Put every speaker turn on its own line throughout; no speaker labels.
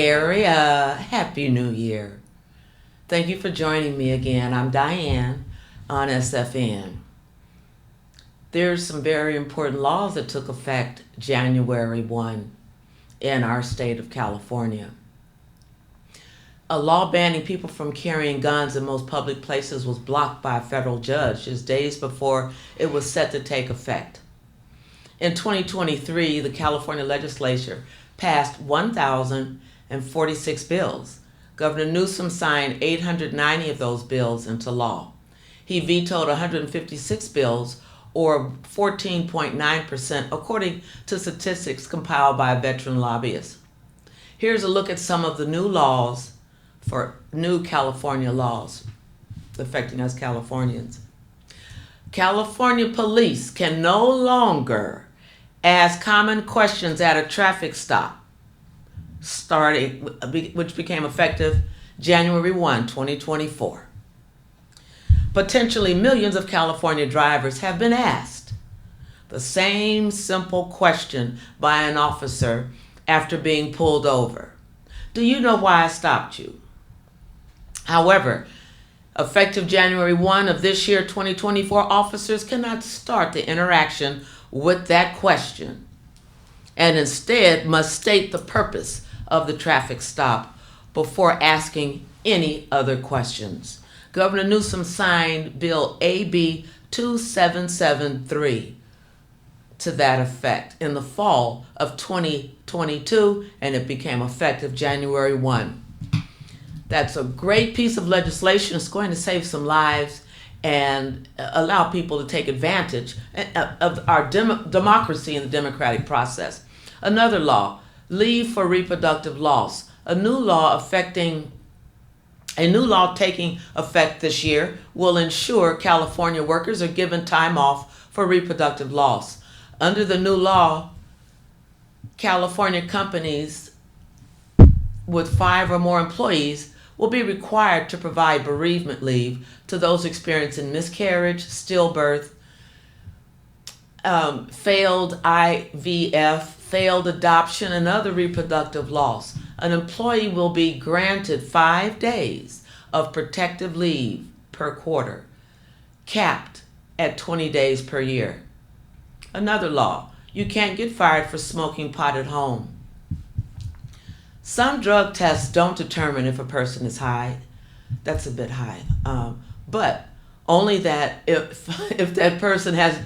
very happy new year. Thank you for joining me again. I'm Diane on SFN. There's some very important laws that took effect January 1 in our state of California. A law banning people from carrying guns in most public places was blocked by a federal judge just days before it was set to take effect. In 2023, the California legislature passed 1,046 bills. Governor Newsom signed 890 of those bills into law. He vetoed 156 bills, or 14.9%, according to statistics compiled by a veteran lobbyist. Here's a look at some of the new California laws affecting us Californians. California police can no longer ask common questions at a traffic stop, which became effective January 1, 2024. Potentially millions of California drivers have been asked the same simple question by an officer after being pulled over. Do you know why I stopped you? However, effective January 1 of this year, 2024, officers cannot start the interaction with that question and instead must state the purpose of the traffic stop before asking any other questions. Governor Newsom signed Bill AB 2773 to that effect in the fall of 2022, and it became effective January 1. That's a great piece of legislation. It's going to save some lives and allow people to take advantage of our democracy and the democratic process. Another law, leave for reproductive loss. A new law taking effect this year will ensure California workers are given time off for reproductive loss. Under the new law, California companies with 5 or more employees will be required to provide bereavement leave to those experiencing miscarriage, stillbirth, failed IVF, failed adoption, and other reproductive loss. An employee will be granted 5 days of protective leave per quarter, capped at 20 days per year. Another law, you can't get fired for smoking pot at home. Some drug tests don't determine if a person is high. That's a bit high. But only that if that person has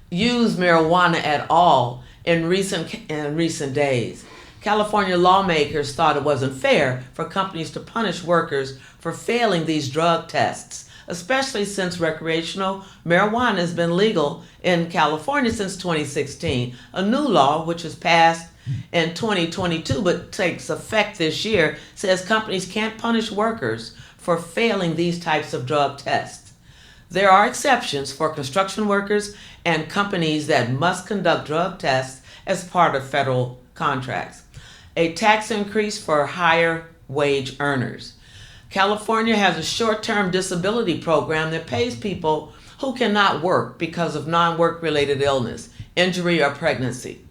used marijuana at all in recent days. California lawmakers thought it wasn't fair for companies to punish workers for failing these drug tests, especially since recreational marijuana has been legal in California since 2016. A new law, which was passed in 2022 but takes effect this year, says companies can't punish workers for failing these types of drug tests. There are exceptions for construction workers and companies that must conduct drug tests as part of federal contracts. A tax increase for higher wage earners. California has a short-term disability program that pays people who cannot work because of non-work related illness, injury, or pregnancy.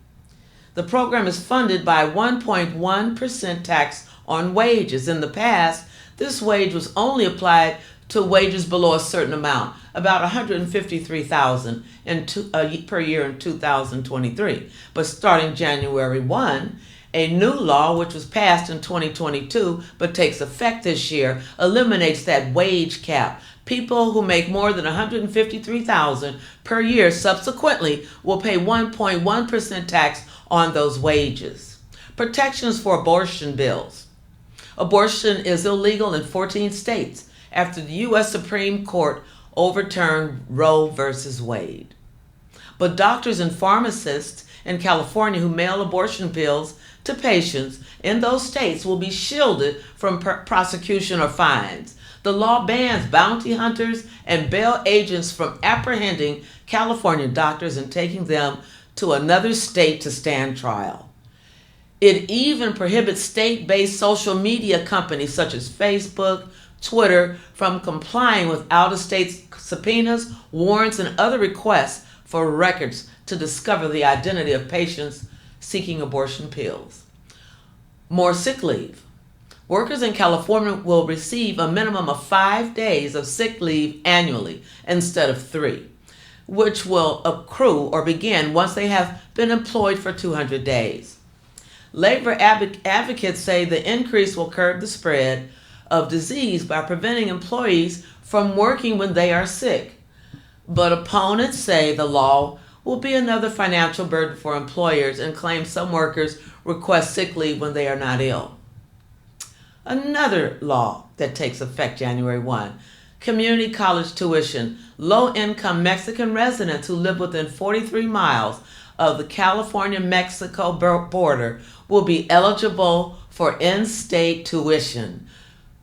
The program is funded by 1.1% tax on wages. In the past, this wage was only applied to wages below a certain amount, about $153,000 per year in 2023. But starting January 1, a new law, which was passed in 2022 but takes effect this year, eliminates that wage cap. People who make more than $153,000 per year subsequently will pay 1.1% tax on those wages. Protections for abortion bills. Abortion is illegal in 14 states after the U.S. Supreme Court overturned Roe versus Wade. But doctors and pharmacists in California who mail abortion pills to patients in those states will be shielded from prosecution or fines. The law bans bounty hunters and bail agents from apprehending California doctors and taking them to another state to stand trial. It even prohibits state-based social media companies such as Facebook, Twitter from complying with out-of-state subpoenas, warrants, and other requests for records to discover the identity of patients seeking abortion pills. More sick leave. Workers in California will receive a minimum of 5 days of sick leave annually instead of 3, which will accrue or begin once they have been employed for 200 days. Labor advocates say the increase will curb the spread of disease by preventing employees from working when they are sick. But opponents say the law will be another financial burden for employers and claim some workers request sick leave when they are not ill. Another law that takes effect January 1, community college tuition. Low-income Mexican residents who live within 43 miles of the California-Mexico border will be eligible for in-state tuition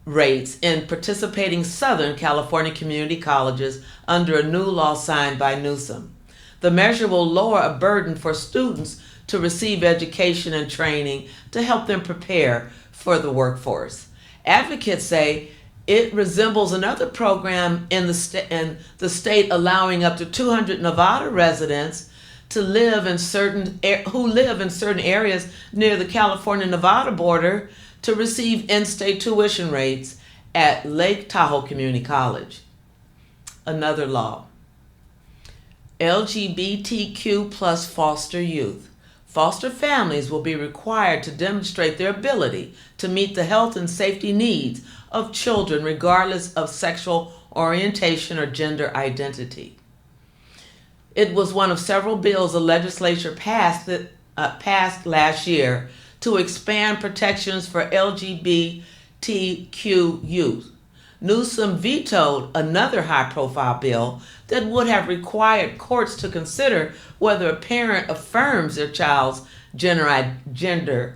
rates in participating Southern California community colleges under a new law signed by Newsom. The measure will lower a burden for students to receive education and training to help them prepare for the workforce. Advocates say it resembles another program in the state allowing up to 200 Nevada residents to live in certain areas near the California-Nevada border to receive in-state tuition rates at Lake Tahoe Community College. Another law. LGBTQ plus foster youth. Foster families will be required to demonstrate their ability to meet the health and safety needs of children regardless of sexual orientation or gender identity. It was one of several bills the legislature passed last year to expand protections for LGBTQ youth. Newsom vetoed another high-profile bill that would have required courts to consider whether a parent affirms their child's gender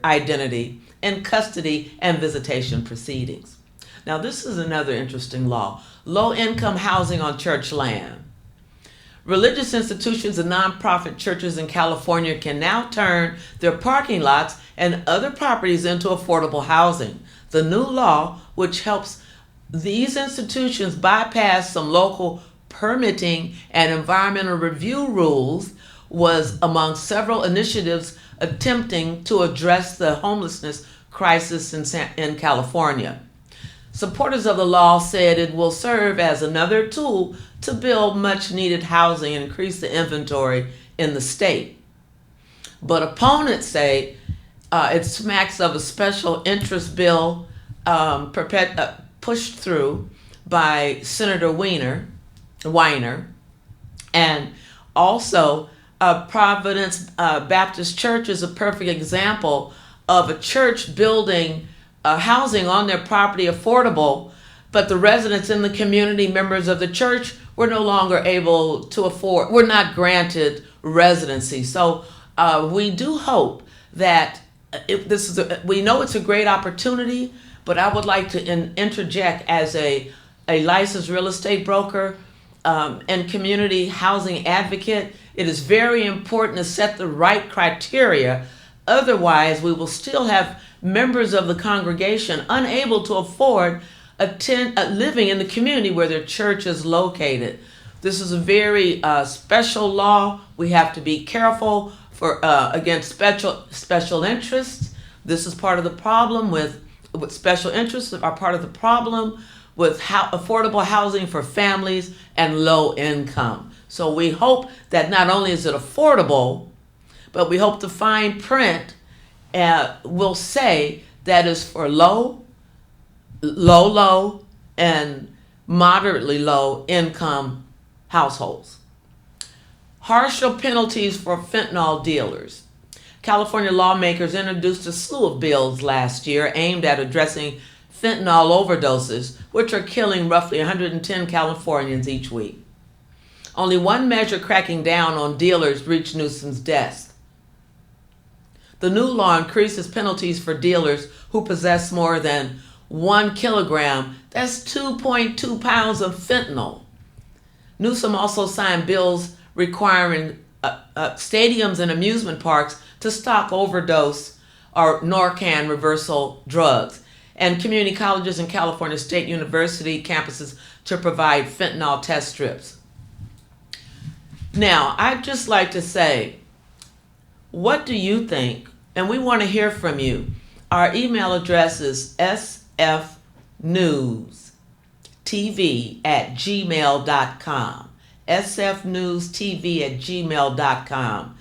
identity in custody and visitation proceedings. Now, this is another interesting law. Low-income housing on church land. Religious institutions and nonprofit churches in California can now turn their parking lots and other properties into affordable housing. The new law, which helps these institutions bypass some local permitting and environmental review rules, was among several initiatives attempting to address the homelessness crisis in California. Supporters of the law said it will serve as another tool to build much-needed housing and increase the inventory in the state. But opponents say it smacks of a special interest bill pushed through by Senator Weiner, and also Providence Baptist Church is a perfect example of a church building housing on their property affordable, but the residents in the community, members of the church, were no longer able to afford, were not granted residency. So we do hope that we know it's a great opportunity, but I would like to interject as a licensed real estate broker and community housing advocate. It is very important to set the right criteria. Otherwise, we will still have members of the congregation unable to afford living in the community where their church is located. This is a very special law. We have to be careful against special interests. This is part of the problem with special interests are part of the problem with affordable housing for families and low income. So we hope that not only is it affordable, but we hope the fine print will say that is for low, and moderately low income households. Harsher penalties for fentanyl dealers. California lawmakers introduced a slew of bills last year aimed at addressing fentanyl overdoses, which are killing roughly 110 Californians each week. Only one measure cracking down on dealers reached Newsom's desk. The new law increases penalties for dealers who possess more than 1 kilogram, that's 2.2 pounds of fentanyl. Newsom also signed bills requiring stadiums and amusement parks to stock overdose or Narcan reversal drugs, and community colleges and California State University campuses to provide fentanyl test strips. Now, I'd just like to say, what do you think? And we want to hear from you. Our email address is sfnewstv@gmail.com. sfnewstv@gmail.com.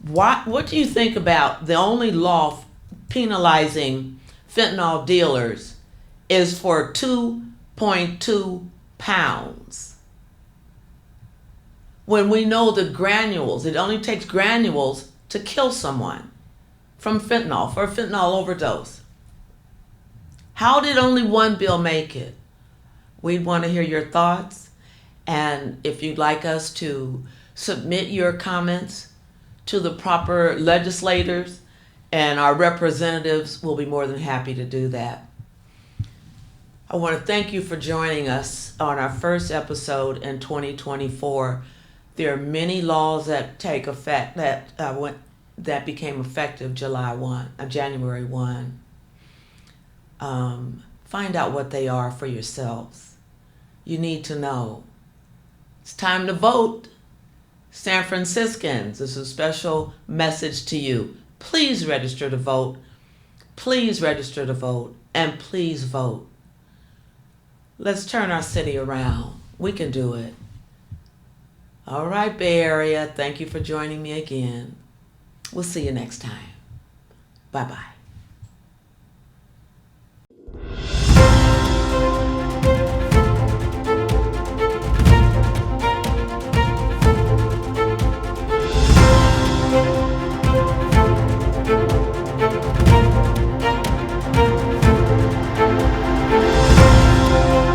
What do you think about the only law penalizing fentanyl dealers is for 2.2 pounds? When we know the granules, it only takes granules to kill someone from fentanyl, for a fentanyl overdose. How did only one bill make it? We want to hear your thoughts, and if you'd like us to submit your comments to the proper legislators, and our representatives will be more than happy to do that. I want to thank you for joining us on our first episode in 2024. There are many laws that take effect that became effective January 1. Find out what they are for yourselves. You need to know. It's time to vote. San Franciscans, this is a special message to you. Please register to vote. Please register to vote. And please vote. Let's turn our city around. We can do it. All right, Bay Area. Thank you for joining me again. We'll see you next time. Bye-bye.